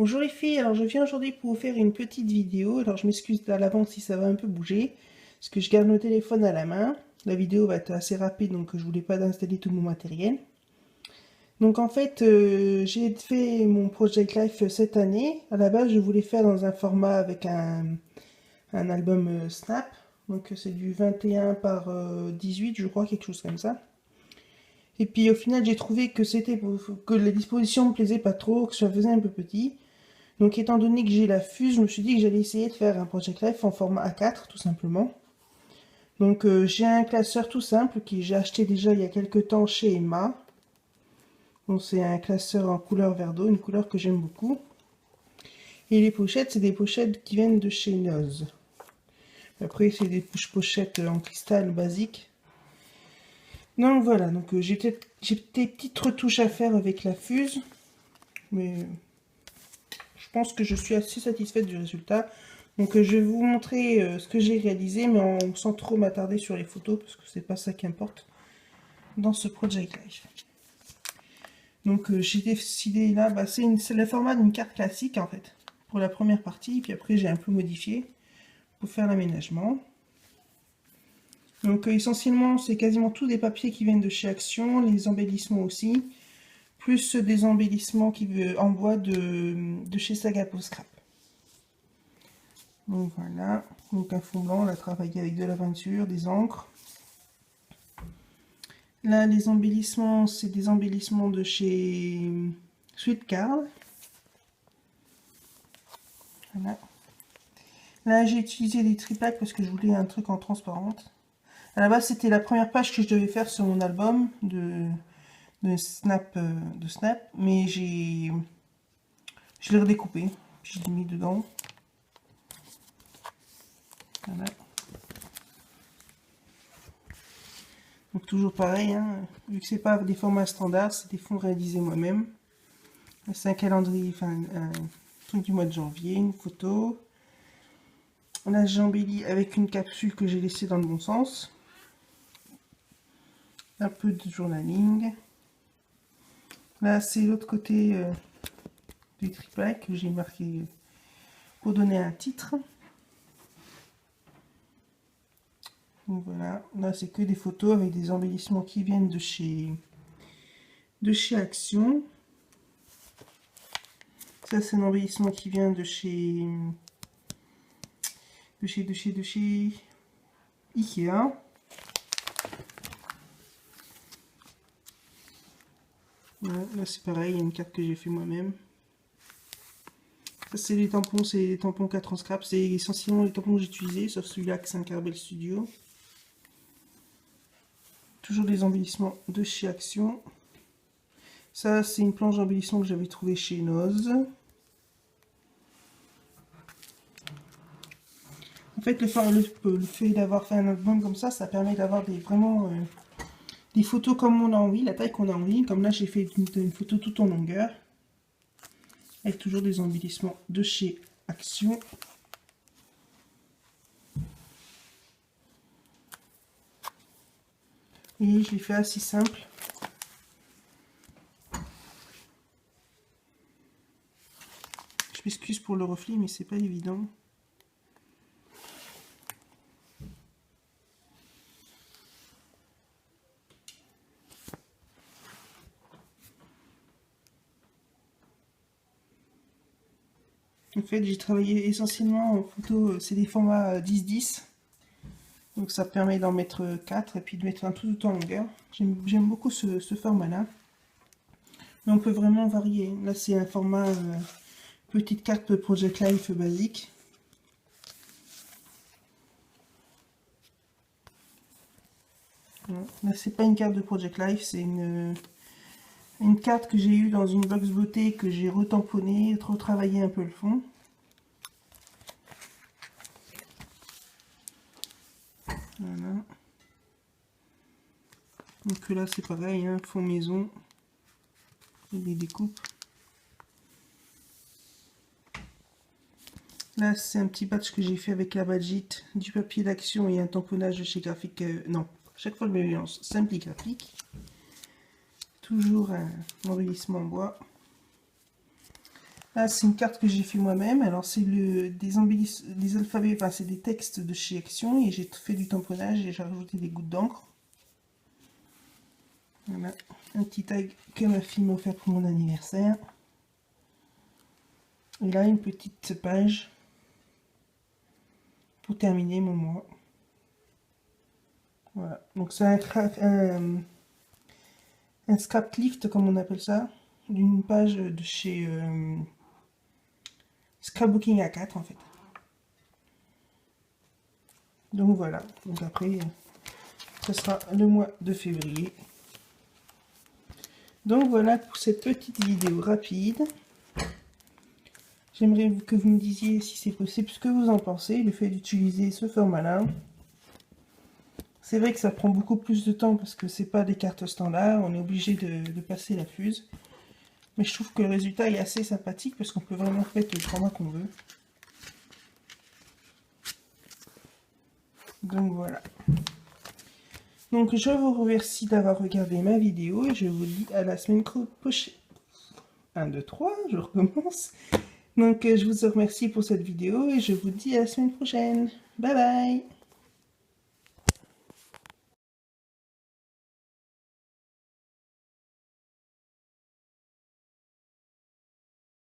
Bonjour les filles, alors je viens aujourd'hui pour vous faire une petite vidéo. Alors je m'excuse à l'avance si ça va un peu bouger, parce que je garde le téléphone à la main. La vidéo va être assez rapide, donc je voulais pas installer tout mon matériel. Donc en fait, j'ai fait mon Project Life cette année. À la base, je voulais faire dans un format avec un album Snap. Donc c'est du 21 par 18, je crois, quelque chose comme ça. Et puis au final, j'ai trouvé que que les dispositions me plaisaient pas trop, que ça faisait un peu petit. Donc étant donné que j'ai la fuse, je me suis dit que j'allais essayer de faire un Project Life en format A4 tout simplement. Donc j'ai un classeur tout simple que j'ai acheté déjà il y a quelques temps chez Emma. Donc c'est un classeur en couleur vert d'eau, une couleur que j'aime beaucoup. Et les pochettes, c'est des pochettes qui viennent de chez Noz. Après c'est des pochettes en cristal basique. Donc voilà, donc j'ai des petites retouches à faire avec la fuse. Mais je pense que je suis assez satisfaite du résultat. Donc je vais vous montrer ce que j'ai réalisé, mais sans trop m'attarder sur les photos, parce que c'est pas ça qui importe dans ce Project Life. Donc j'ai décidé là, c'est le format d'une carte classique en fait, pour la première partie, puis après j'ai un peu modifié pour faire l'aménagement. Donc essentiellement c'est quasiment tous des papiers qui viennent de chez Action, les embellissements aussi, plus des embellissements en bois de chez Sagapo Scrap. Donc voilà, donc un fond blanc, on a travaillé avec de la peinture, des encres. Là, les embellissements, c'est des embellissements de chez Sweet Carl. Voilà. Là, j'ai utilisé des tripacks parce que je voulais un truc en transparente. À la base, c'était la première page que je devais faire sur mon album de Snap, mais je l'ai redécoupé, puis je l'ai mis dedans. Voilà. Donc toujours pareil, hein, vu que c'est pas des formats standards, c'est des fonds réalisés moi-même. C'est un calendrier, enfin un truc du mois de janvier, une photo. Là j'ai embelli avec une capsule que j'ai laissée dans le bon sens. Un peu de journaling. Là c'est l'autre côté du tripack que j'ai marqué pour donner un titre. Donc voilà, là c'est que des photos avec des embellissements qui viennent de chez Action. Ça c'est un embellissement qui vient de chez Ikea. Voilà, là c'est pareil, il y a une carte que j'ai fait moi-même. Ça c'est les tampons 4 en scrap, c'est essentiellement les tampons que j'ai utilisés, sauf celui-là que c'est un Carbel Studio. Toujours des embellissements de chez Action. Ça c'est une planche d'embellissement que j'avais trouvée chez Noz. En fait, le fait d'avoir fait un album comme ça permet d'avoir vraiment des photos comme on a envie, la taille qu'on a envie. Comme là, j'ai fait une photo tout en longueur. Avec toujours des embellissements de chez Action. Et je l'ai fait assez simple. Je m'excuse pour le reflet, mais c'est pas évident. En fait, j'ai travaillé essentiellement en photo, c'est des formats 10-10. Donc ça permet d'en mettre 4 et puis de mettre un tout en longueur. J'aime beaucoup ce format-là. Mais on peut vraiment varier. Là, c'est un format petite carte Project Life basique. Là, c'est pas une carte de Project Life, c'est une carte que j'ai eue dans une box beauté que j'ai retamponnée, retravaillé un peu le fond. Voilà. Donc là c'est pareil, hein, fond maison, et des découpes. Là c'est un petit batch que j'ai fait avec la badgite, du papier d'action et un tamponnage de chez Graphique, non, chaque fois le mélange, Simply Graphique. Toujours un embellissement en bois. Là, c'est une carte que j'ai fait moi-même. Alors, c'est des alphabets, enfin, c'est des textes de chez Action et j'ai fait du tamponnage et j'ai rajouté des gouttes d'encre. Voilà, un petit tag que ma fille m'a offert pour mon anniversaire. Et là, une petite page pour terminer mon mois. Voilà, donc c'est un scrap lift, comme on appelle ça, d'une page de chez Scrapbooking A4 en fait. Donc voilà, donc après, ce sera le mois de février. Donc voilà pour cette petite vidéo rapide. J'aimerais que vous me disiez si c'est possible ce que vous en pensez, le fait d'utiliser ce format-là. C'est vrai que ça prend beaucoup plus de temps parce que c'est pas des cartes standards, on est obligé de passer la fuse. Mais je trouve que le résultat est assez sympathique parce qu'on peut vraiment mettre le format qu'on veut. Donc voilà. Donc je vous remercie d'avoir regardé ma vidéo et je vous dis à la semaine prochaine. 1, 2, 3, je recommence. Donc je vous remercie pour cette vidéo et je vous dis à la semaine prochaine. Bye bye!